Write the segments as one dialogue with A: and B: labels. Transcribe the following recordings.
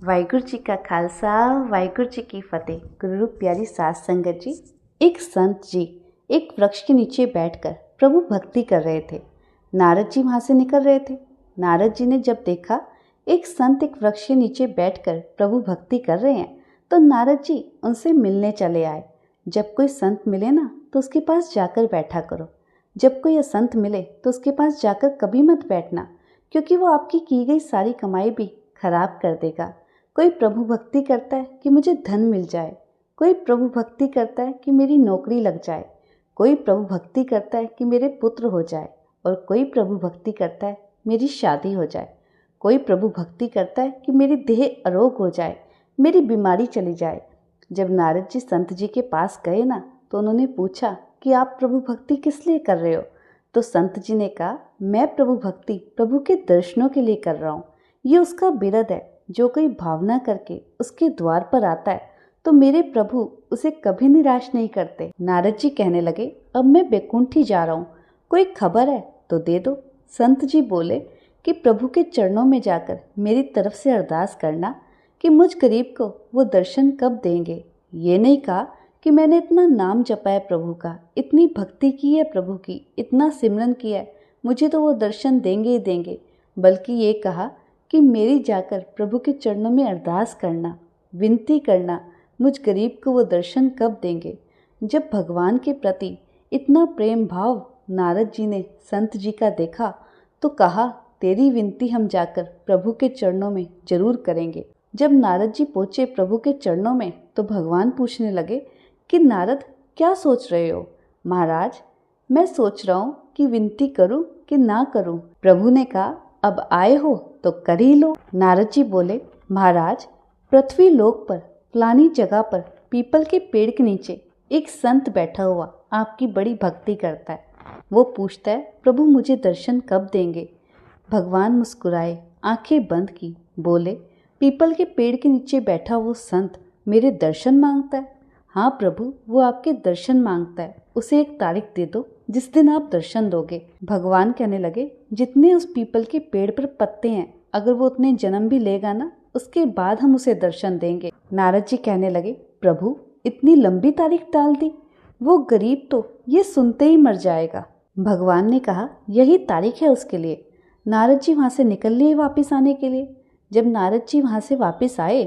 A: वाहिगुरु जी का खालसा वाहिगुरु जी की फतेह। गुरु रूप प्यारी साध संगत जी, एक संत जी एक वृक्ष के नीचे बैठकर प्रभु भक्ति कर रहे थे। नारद जी वहां से निकल रहे थे। नारद जी ने जब देखा एक संत एक वृक्ष के नीचे बैठकर प्रभु भक्ति कर रहे हैं, तो नारद जी उनसे मिलने चले आए। जब कोई संत मिले ना, तो उसके पास जाकर बैठा करो। जब कोई असंत मिले तो उसके पास जाकर कभी मत बैठना, क्योंकि वो आपकी की गई सारी कमाई भी खराब कर देगा। कोई प्रभु भक्ति करता है कि मुझे धन मिल जाए, कोई प्रभु भक्ति करता है कि मेरी नौकरी लग जाए, कोई प्रभु भक्ति करता है कि मेरे पुत्र हो जाए, और कोई प्रभु भक्ति करता है मेरी शादी हो जाए, कोई प्रभु भक्ति करता है कि मेरी देह अरोग हो जाए, मेरी बीमारी चली जाए। जब नारद जी संत जी के पास गए ना, तो उन्होंने पूछा कि आप प्रभु भक्ति किस लिए कर रहे हो? तो संत जी ने कहा, मैं प्रभु भक्ति प्रभु के दर्शनों के लिए कर रहा हूँ। ये उसका बिरद है। जो कोई भावना करके उसके द्वार पर आता है, तो मेरे प्रभु उसे कभी निराश नहीं करते। नारद जी कहने लगे, अब मैं बैकुंठ ही जा रहा हूँ, कोई खबर है तो दे दो। संत जी बोले कि प्रभु के चरणों में जाकर मेरी तरफ से अरदास करना कि मुझ गरीब को वो दर्शन कब देंगे। ये नहीं कहा कि मैंने इतना नाम जपा है प्रभु का, इतनी भक्ति की है प्रभु की, इतना सिमरन किया है, मुझे तो वो दर्शन देंगे ही देंगे। बल्कि ये कहा कि मेरी जाकर प्रभु के चरणों में अरदास करना, विनती करना, मुझ गरीब को वो दर्शन कब देंगे। जब भगवान के प्रति इतना प्रेम भाव नारद जी ने संत जी का देखा, तो कहा, तेरी विनती हम जाकर प्रभु के चरणों में जरूर करेंगे। जब नारद जी पहुंचे प्रभु के चरणों में, तो भगवान पूछने लगे कि नारद, क्या सोच रहे हो? महाराज, मैं सोच रहा हूँ कि विनती करूँ कि ना करूँ। प्रभु ने कहा, अब आए हो तो कर ही लो। नारद जी बोले, महाराज, पृथ्वी लोक पर फलानी जगह पर पीपल के पेड़ के नीचे एक संत बैठा हुआ आपकी बड़ी भक्ति करता है। वो पूछता है, प्रभु मुझे दर्शन कब देंगे? भगवान मुस्कुराए, आंखें बंद की, बोले, पीपल के पेड़ के नीचे बैठा वो संत मेरे दर्शन मांगता है। हाँ प्रभु, वो आपके दर्शन मांगता है, उसे एक तारीख दे दो जिस दिन आप दर्शन दोगे। भगवान कहने लगे, जितने उस पीपल के पेड़ पर पत्ते हैं, अगर वो उतने जन्म भी लेगा ना, उसके बाद हम उसे दर्शन देंगे। नारद जी कहने लगे, प्रभु इतनी लंबी तारीख डाल दी, वो गरीब तो ये सुनते ही मर जाएगा। भगवान ने कहा, यही तारीख है उसके लिए। नारद जी वहां से निकल लिए वापिस आने के लिए। जब नारद जी वहां से वापिस आए,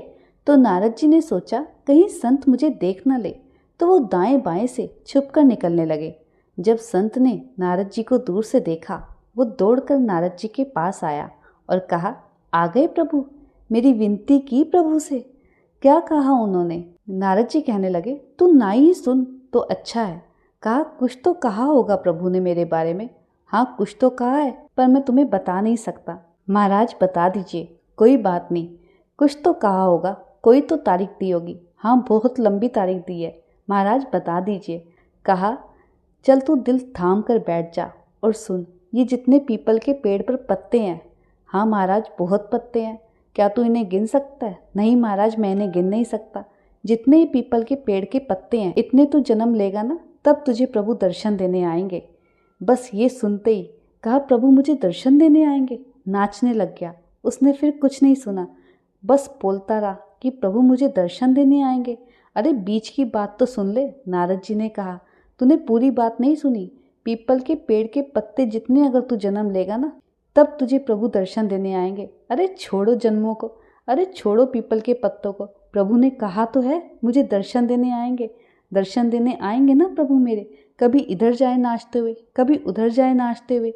A: तो नारद जी ने सोचा कहीं संत मुझे देख न ले, तो वो दाएं बाएं से छुप कर निकलने लगे। जब संत ने नारद जी को दूर से देखा, वो दौड़कर नारद जी के पास आया और कहा, आ गए प्रभु? मेरी विनती की प्रभु से? क्या कहा उन्होंने? नारद जी कहने लगे, तू ना ही सुन तो अच्छा है। कहा, कुछ तो कहा होगा प्रभु ने मेरे बारे में। हाँ, कुछ तो कहा है, पर मैं तुम्हें बता नहीं सकता। महाराज बता दीजिए। कोई बात नहीं, कुछ तो कहा होगा, कोई तो तारीख दी होगी। हाँ, बहुत लंबी तारीख दी है। महाराज बता दीजिए। कहा, चल तू दिल थाम कर बैठ जा और सुन, ये जितने पीपल के पेड़ पर पत्ते हैं। हाँ महाराज, बहुत पत्ते हैं। क्या तू इन्हें गिन सकता है? नहीं महाराज, मैं इन्हें गिन नहीं सकता। जितने ही पीपल के पेड़ के पत्ते हैं, इतने तू जन्म लेगा ना, तब तुझे प्रभु दर्शन देने आएंगे। बस ये सुनते ही कहा, प्रभु मुझे दर्शन देने आएंगे। नाचने लग गया। उसने फिर कुछ नहीं सुना, बस बोलता रहा कि प्रभु मुझे दर्शन देने आएंगे। अरे बीच की बात तो सुन ले। नारद जी ने कहा, तूने पूरी बात नहीं सुनी। पीपल के पेड़ के पत्ते जितने अगर तू जन्म लेगा ना, तब तुझे प्रभु दर्शन देने आएंगे। अरे छोड़ो जन्मों को, अरे छोड़ो पीपल के पत्तों को। प्रभु ने कहा तो है मुझे दर्शन देने आएंगे। दर्शन देने आएंगे ना प्रभु मेरे। कभी इधर जाए नाचते हुए, कभी उधर जाए नाचते हुए।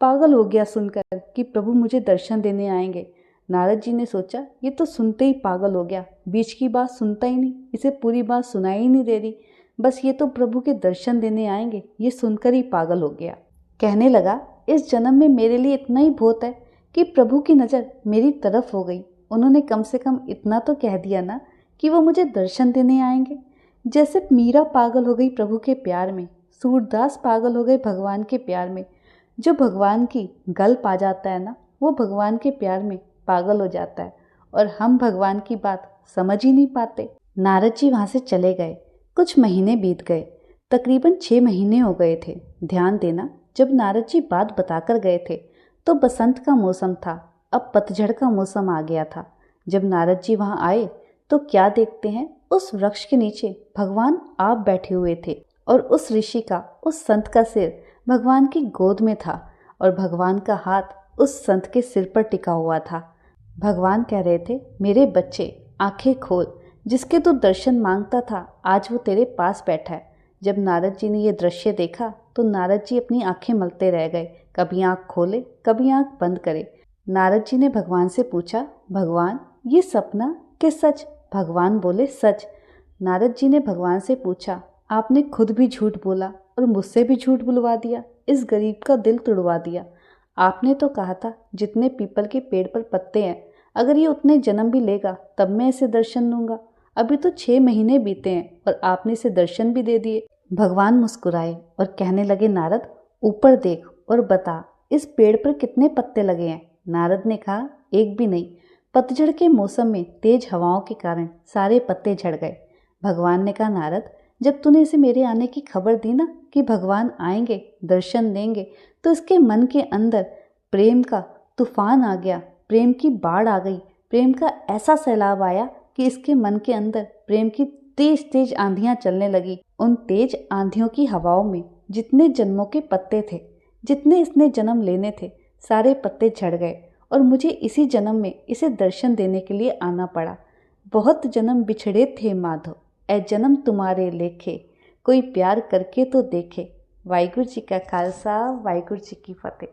A: पागल हो गया सुनकर कि प्रभु मुझे दर्शन देने आएंगे। नारद जी ने सोचा, ये तो सुनते ही पागल हो गया, बीच की बात सुनता ही नहीं, इसे पूरी बात सुनाई ही नहीं दे रही। बस ये तो प्रभु के दर्शन देने आएंगे, ये सुनकर ही पागल हो गया। कहने लगा, इस जन्म में मेरे लिए इतना ही बहुत है कि प्रभु की नज़र मेरी तरफ हो गई। उन्होंने कम से कम इतना तो कह दिया ना कि वो मुझे दर्शन देने आएंगे। जैसे मीरा पागल हो गई प्रभु के प्यार में, सूरदास पागल हो गए भगवान के प्यार में। जो भगवान की गल पा जाता है ना, वो भगवान के प्यार में पागल हो जाता है, और हम भगवान की बात समझ ही नहीं पाते। नारद जी वहाँ से चले गए। कुछ महीने बीत गए, तकरीबन 6 महीने हो गए थे। ध्यान देना, जब नारद जी बात बताकर गए थे तो बसंत का मौसम था। अब पतझड़ का मौसम आ गया था। जब नारद जी वहां आए तो क्या देखते हैं, उस वृक्ष के नीचे भगवान आप बैठे हुए थे और उस ऋषि का, उस संत का सिर भगवान की गोद में था और भगवान का हाथ उस संत के सिर पर टिका हुआ था। भगवान कह रहे थे, मेरे बच्चे आंखें खोल, जिसके तू दर्शन मांगता था आज वो तेरे पास बैठा है। जब नारद जी ने ये दृश्य देखा तो नारद जी अपनी आंखें मलते रह गए, कभी आंख खोले कभी आंख बंद करे। नारद जी ने भगवान से पूछा, भगवान ये सपना कि सच? भगवान बोले, सच। नारद जी ने भगवान से पूछा, आपने खुद भी झूठ बोला और मुझसे भी झूठ बुलवा दिया, इस गरीब का दिल तुड़वा दिया। आपने तो कहा था जितने पीपल के पेड़ पर पत्ते हैं, अगर ये उतने जन्म भी लेगा तब मैं इसे दर्शन दूंगा। अभी तो 6 महीने बीते हैं और आपने इसे दर्शन भी दे दिए। भगवान मुस्कुराए और कहने लगे, नारद ऊपर देख और बता इस पेड़ पर कितने पत्ते लगे हैं। नारद ने कहा, एक भी नहीं। पतझड़ के मौसम में तेज हवाओं के कारण सारे पत्ते झड़ गए। भगवान ने कहा, नारद जब तूने इसे मेरे आने की खबर दी ना कि भगवान आएंगे दर्शन देंगे, तो इसके मन के अंदर प्रेम का तूफान आ गया, प्रेम की बाढ़ आ गई, प्रेम का ऐसा सैलाब आया कि इसके मन के अंदर प्रेम की तेज तेज आंधियां चलने लगी। उन तेज आंधियों की हवाओं में जितने जन्मों के पत्ते थे, जितने इसने जन्म लेने थे, सारे पत्ते झड़ गए और मुझे इसी जन्म में इसे दर्शन देने के लिए आना पड़ा। बहुत जन्म बिछड़े थे माधो, ऐ जन्म तुम्हारे लेखे, कोई प्यार करके तो देखे। वाहिगुरू जी का खालसा, वाहिगुरू जी की फतेह।